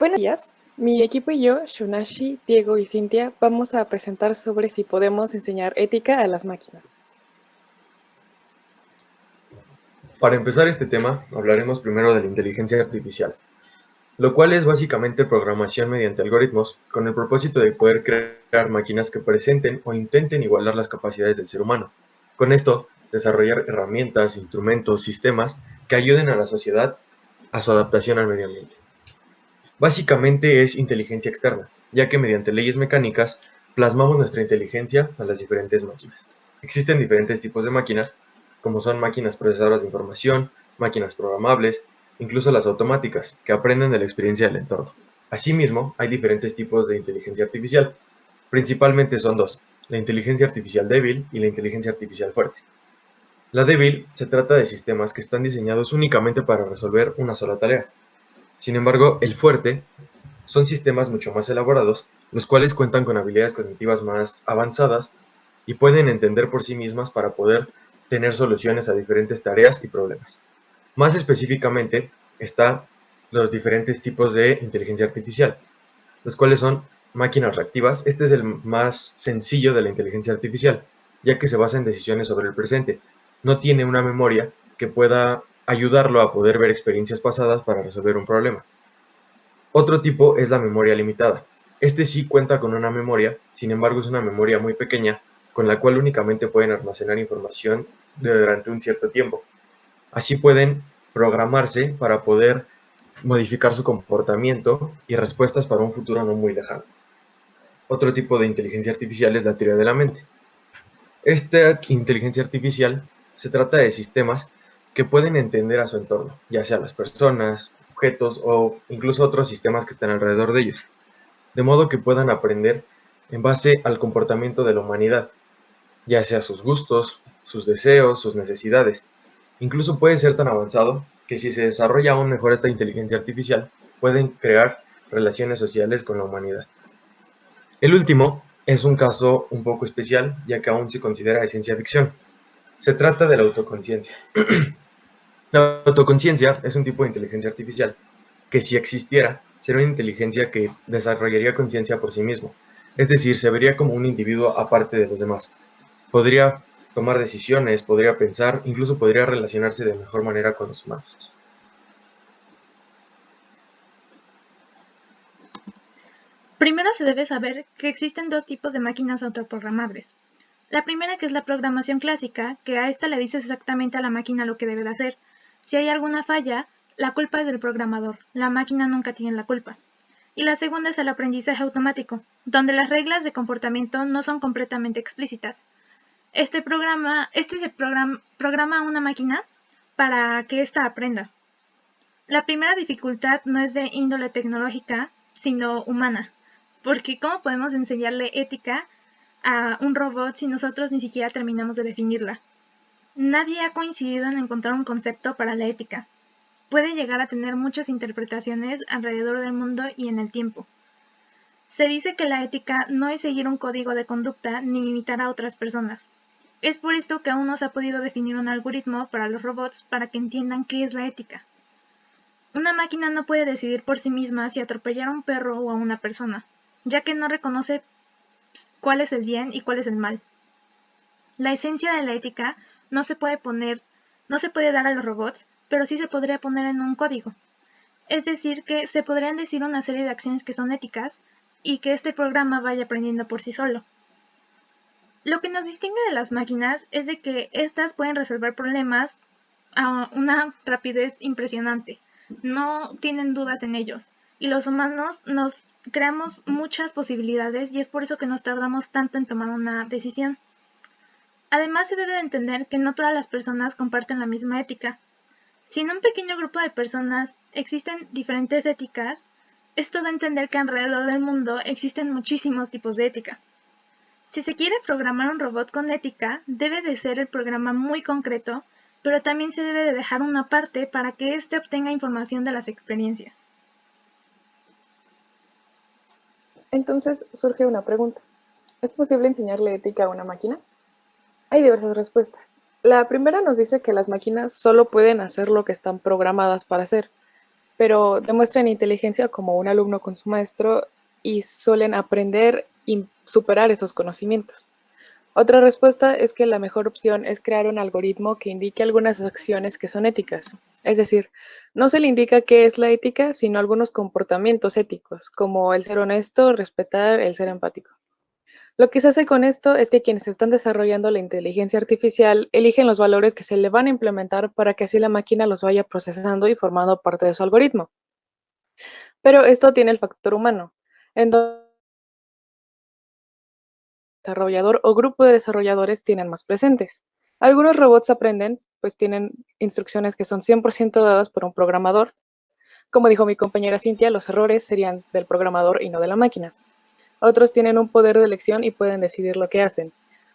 Buenos días. Mi equipo y yo, Shunashi, Diego y Cintia, vamos a presentar sobre si podemos enseñar ética a las máquinas. Para empezar este tema, hablaremos primero de la inteligencia artificial, lo cual es básicamente programación mediante algoritmos con el propósito de poder crear máquinas que presenten o intenten igualar las capacidades del ser humano. Con esto, desarrollar herramientas, instrumentos, sistemas que ayuden a la sociedad a su adaptación al medio ambiente. Básicamente es inteligencia externa, ya que mediante leyes mecánicas plasmamos nuestra inteligencia a las diferentes máquinas. Existen diferentes tipos de máquinas, como son máquinas procesadoras de información, máquinas programables, incluso las automáticas, que aprenden de la experiencia del entorno. Asimismo, hay diferentes tipos de inteligencia artificial. Principalmente son dos, la inteligencia artificial débil y la inteligencia artificial fuerte. La débil se trata de sistemas que están diseñados únicamente para resolver una sola tarea. Sin embargo, el fuerte son sistemas mucho más elaborados, los cuales cuentan con habilidades cognitivas más avanzadas y pueden entender por sí mismas para poder tener soluciones a diferentes tareas y problemas. Más específicamente, están los diferentes tipos de inteligencia artificial, los cuales son máquinas reactivas. Este es el más sencillo de la inteligencia artificial, ya que se basa en decisiones sobre el presente. No tiene una memoria que pueda ayudarlo a poder ver experiencias pasadas para resolver un problema. Otro tipo es la memoria limitada. Este sí cuenta con una memoria, sin embargo es una memoria muy pequeña, con la cual únicamente pueden almacenar información durante un cierto tiempo. Así pueden programarse para poder modificar su comportamiento y respuestas para un futuro no muy lejano. Otro tipo de inteligencia artificial es la teoría de la mente. Esta inteligencia artificial se trata de sistemas que pueden entender a su entorno, ya sea las personas, objetos o incluso otros sistemas que están alrededor de ellos, de modo que puedan aprender en base al comportamiento de la humanidad, ya sea sus gustos, sus deseos, sus necesidades. Incluso puede ser tan avanzado que si se desarrolla aún mejor esta inteligencia artificial, pueden crear relaciones sociales con la humanidad. El último es un caso un poco especial, ya que aún se considera de ciencia ficción. Se trata de la autoconciencia. La autoconciencia es un tipo de inteligencia artificial que, si existiera, sería una inteligencia que desarrollaría conciencia por sí mismo. Es decir, se vería como un individuo aparte de los demás. Podría tomar decisiones, podría pensar, incluso podría relacionarse de mejor manera con los humanos. Primero se debe saber que existen dos tipos de máquinas autoprogramables. La primera, que es la programación clásica, que a esta le dices exactamente a la máquina lo que debe de hacer. Si hay alguna falla, la culpa es del programador, la máquina nunca tiene la culpa. Y la segunda es el aprendizaje automático, donde las reglas de comportamiento no son completamente explícitas. Programa a una máquina para que ésta aprenda. La primera dificultad no es de índole tecnológica, sino humana, porque ¿cómo podemos enseñarle ética a un robot si nosotros ni siquiera terminamos de definirla? Nadie ha coincidido en encontrar un concepto para la ética. Puede llegar a tener muchas interpretaciones alrededor del mundo y en el tiempo. Se dice que la ética no es seguir un código de conducta ni imitar a otras personas. Es por esto que aún no se ha podido definir un algoritmo para los robots para que entiendan qué es la ética. Una máquina no puede decidir por sí misma si atropellar a un perro o a una persona, ya que no reconoce cuál es el bien y cuál es el mal. La esencia de la ética no se puede dar a los robots, pero sí se podría poner en un código. Es decir, que se podrían decir una serie de acciones que son éticas y que este programa vaya aprendiendo por sí solo. Lo que nos distingue de las máquinas es de que éstas pueden resolver problemas a una rapidez impresionante. No tienen dudas en ellos. Y los humanos nos creamos muchas posibilidades y es por eso que nos tardamos tanto en tomar una decisión. Además, se debe de entender que no todas las personas comparten la misma ética. Si en un pequeño grupo de personas existen diferentes éticas, esto da a entender que alrededor del mundo existen muchísimos tipos de ética. Si se quiere programar un robot con ética, debe de ser el programa muy concreto, pero también se debe de dejar una parte para que éste obtenga información de las experiencias. Entonces surge una pregunta. ¿Es posible enseñarle ética a una máquina? Hay diversas respuestas. La primera nos dice que las máquinas solo pueden hacer lo que están programadas para hacer. pero demuestran inteligencia como un alumno con su maestro y suelen aprender y superar esos conocimientos. Otra respuesta es que la mejor opción es crear un algoritmo que indique algunas acciones que son éticas. Es decir, no se le indica qué es la ética, sino algunos comportamientos éticos, como el ser honesto, respetar, el ser empático. Lo que se hace con esto es que quienes están desarrollando la inteligencia artificial eligen los valores que se le van a implementar para que así la máquina los vaya procesando y formando parte de su algoritmo. Pero esto tiene el factor humano, en donde el desarrollador o grupo de desarrolladores tienen más presentes. Algunos robots aprenden, pues tienen instrucciones que son 100% dadas por un programador. Como dijo mi compañera Cintia, los errores serían del programador y no de la máquina. Otros tienen un poder de elección y pueden decidir lo que hacen.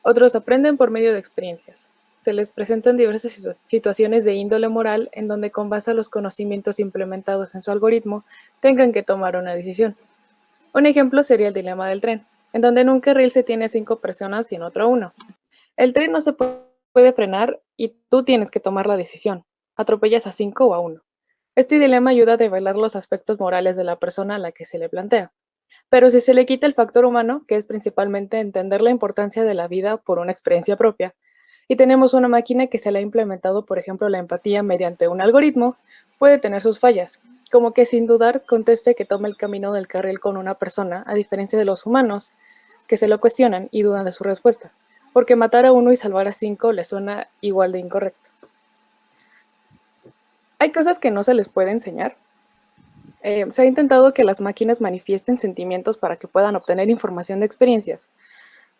Otros aprenden por medio de experiencias. Se les presentan diversas situaciones de índole moral en donde con base a los conocimientos implementados en su algoritmo tengan que tomar una decisión. Un ejemplo sería el dilema del tren, en donde en un carril se tiene 5 personas y en otro uno. El tren no se puede frenar y tú tienes que tomar la decisión. ¿Atropellas a 5 o a uno? Este dilema ayuda a develar los aspectos morales de la persona a la que se le plantea. Pero si se le quita el factor humano, que es principalmente entender la importancia de la vida por una experiencia propia, y tenemos una máquina que se le ha implementado, por ejemplo, la empatía mediante un algoritmo, puede tener sus fallas, como que sin dudar conteste que tome el camino del carril con una persona, a diferencia de los humanos, que se lo cuestionan y dudan de su respuesta, porque matar a uno y salvar a 5 les suena igual de incorrecto. Hay cosas que no se les puede enseñar. Se ha intentado que las máquinas manifiesten sentimientos para que puedan obtener información de experiencias,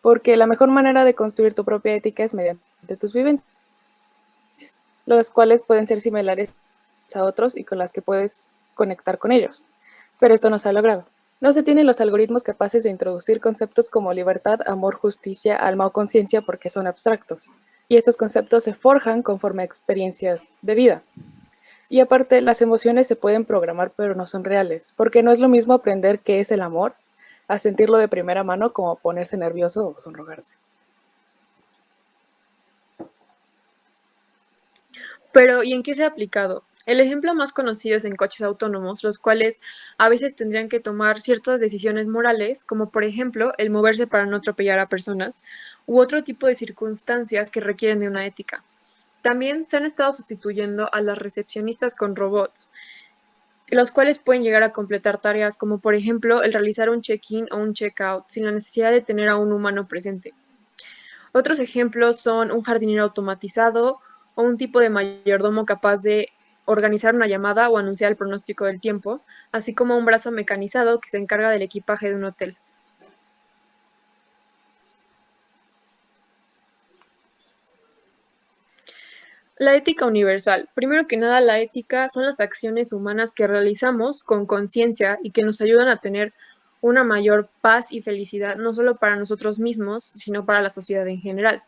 porque la mejor manera de construir tu propia ética es mediante tus vivencias, las cuales pueden ser similares a otros y con las que puedes conectar con ellos. Pero esto no se ha logrado. No se tienen los algoritmos capaces de introducir conceptos como libertad, amor, justicia, alma o conciencia porque son abstractos. Y estos conceptos se forjan conforme a experiencias de vida. Y aparte, las emociones se pueden programar pero no son reales, porque no es lo mismo aprender qué es el amor a sentirlo de primera mano como ponerse nervioso o sonrojarse. Pero, ¿y en qué se ha aplicado? El ejemplo más conocido es en coches autónomos, los cuales a veces tendrían que tomar ciertas decisiones morales, como por ejemplo el moverse para no atropellar a personas, u otro tipo de circunstancias que requieren de una ética. También se han estado sustituyendo a las recepcionistas con robots, los cuales pueden llegar a completar tareas como por ejemplo el realizar un check-in o un check-out sin la necesidad de tener a un humano presente. Otros ejemplos son un jardinero automatizado o un tipo de mayordomo capaz de organizar una llamada o anunciar el pronóstico del tiempo, así como un brazo mecanizado que se encarga del equipaje de un hotel. La ética universal. Primero que nada, la ética son las acciones humanas que realizamos con conciencia y que nos ayudan a tener una mayor paz y felicidad, no solo para nosotros mismos, sino para la sociedad en general.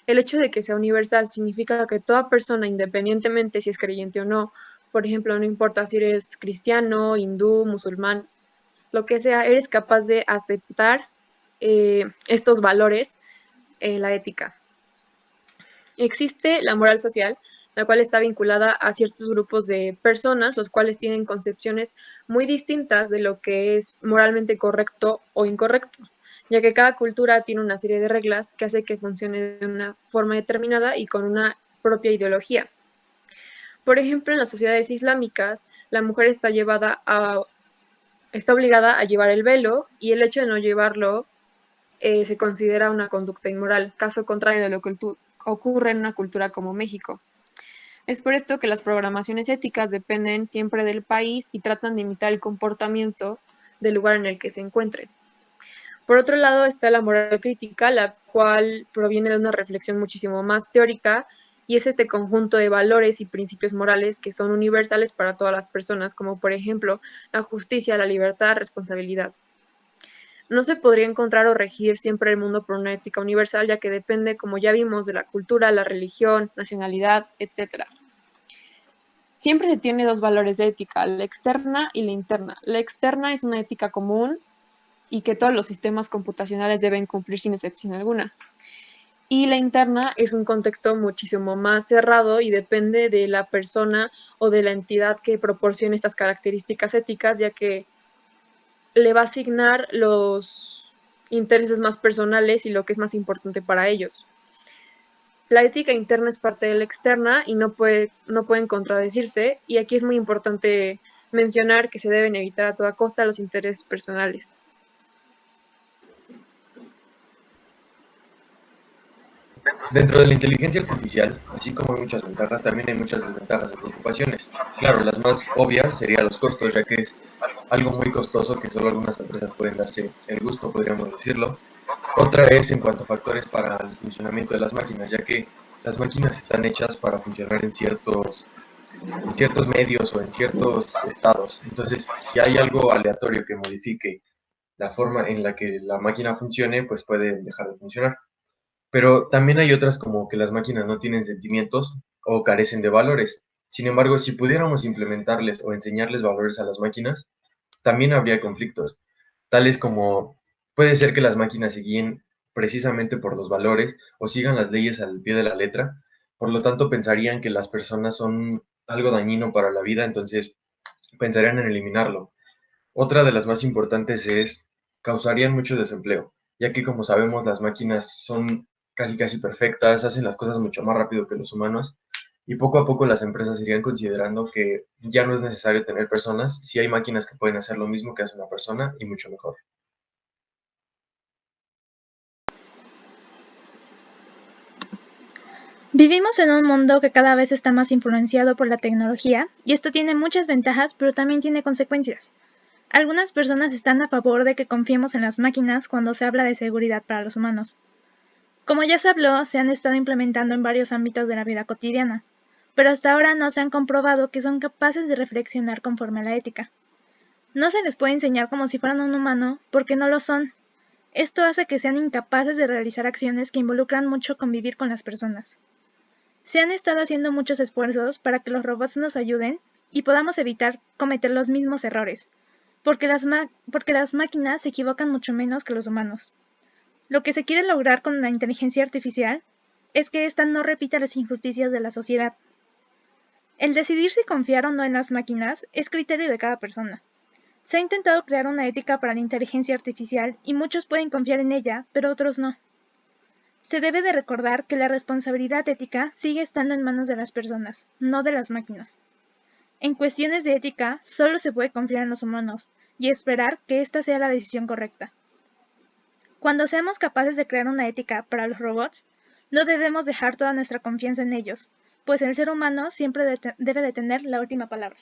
El hecho de que sea universal significa que toda persona, independientemente si es creyente o no, por ejemplo, no importa si eres cristiano, hindú, musulmán, lo que sea, eres capaz de aceptar estos valores en la ética. Existe la moral social, la cual está vinculada a ciertos grupos de personas, los cuales tienen concepciones muy distintas de lo que es moralmente correcto o incorrecto, ya que cada cultura tiene una serie de reglas que hace que funcione de una forma determinada y con una propia ideología. Por ejemplo, en las sociedades islámicas, la mujer está obligada a llevar el velo y el hecho de no llevarlo se considera una conducta inmoral, caso contrario de lo que ocurre en una cultura como México. Es por esto que las programaciones éticas dependen siempre del país y tratan de imitar el comportamiento del lugar en el que se encuentren. Por otro lado está la moral crítica, la cual proviene de una reflexión muchísimo más teórica y es este conjunto de valores y principios morales que son universales para todas las personas, como por ejemplo la justicia, la libertad, responsabilidad. No se podría encontrar o regir siempre el mundo por una ética universal, ya que depende, como ya vimos, de la cultura, la religión, nacionalidad, etc. Siempre se tiene dos valores de ética, la externa y la interna. La externa es una ética común y que todos los sistemas computacionales deben cumplir sin excepción alguna. Y la interna es un contexto muchísimo más cerrado y depende de la persona o de la entidad que proporcione estas características éticas, ya que le va a asignar los intereses más personales y lo que es más importante para ellos. La ética interna es parte de la externa y no pueden contradecirse, y aquí es muy importante mencionar que se deben evitar a toda costa los intereses personales. Dentro de la inteligencia artificial, así como hay muchas ventajas, también hay muchas desventajas y preocupaciones. Claro, las más obvias serían los costos, ya que es algo muy costoso que solo algunas empresas pueden darse el gusto, podríamos decirlo. Otra es en cuanto a factores para el funcionamiento de las máquinas, ya que las máquinas están hechas para funcionar en ciertos medios o en ciertos estados. Entonces, si hay algo aleatorio que modifique la forma en la que la máquina funcione, pues puede dejar de funcionar. Pero también hay otras como que las máquinas no tienen sentimientos o carecen de valores. Sin embargo, si pudiéramos implementarles o enseñarles valores a las máquinas, también habría conflictos, tales como puede ser que las máquinas se guíen precisamente por los valores o sigan las leyes al pie de la letra, por lo tanto pensarían que las personas son algo dañino para la vida, entonces pensarían en eliminarlo. Otra de las más importantes es causarían mucho desempleo, ya que como sabemos las máquinas son casi perfectas, hacen las cosas mucho más rápido que los humanos y poco a poco las empresas irían considerando que ya no es necesario tener personas si hay máquinas que pueden hacer lo mismo que hace una persona y mucho mejor. Vivimos en un mundo que cada vez está más influenciado por la tecnología, y esto tiene muchas ventajas, pero también tiene consecuencias. Algunas personas están a favor de que confiemos en las máquinas cuando se habla de seguridad para los humanos. Como ya se habló, se han estado implementando en varios ámbitos de la vida cotidiana, pero hasta ahora no se han comprobado que son capaces de reflexionar conforme a la ética. No se les puede enseñar como si fueran un humano, porque no lo son. Esto hace que sean incapaces de realizar acciones que involucran mucho convivir con las personas. Se han estado haciendo muchos esfuerzos para que los robots nos ayuden y podamos evitar cometer los mismos errores, porque las máquinas se equivocan mucho menos que los humanos. Lo que se quiere lograr con la inteligencia artificial es que ésta no repita las injusticias de la sociedad. El decidir si confiar o no en las máquinas es criterio de cada persona. Se ha intentado crear una ética para la inteligencia artificial y muchos pueden confiar en ella, pero otros no. Se debe de recordar que la responsabilidad ética sigue estando en manos de las personas, no de las máquinas. En cuestiones de ética, solo se puede confiar en los humanos y esperar que esta sea la decisión correcta. Cuando seamos capaces de crear una ética para los robots, no debemos dejar toda nuestra confianza en ellos, pues el ser humano siempre debe de tener la última palabra.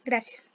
Gracias.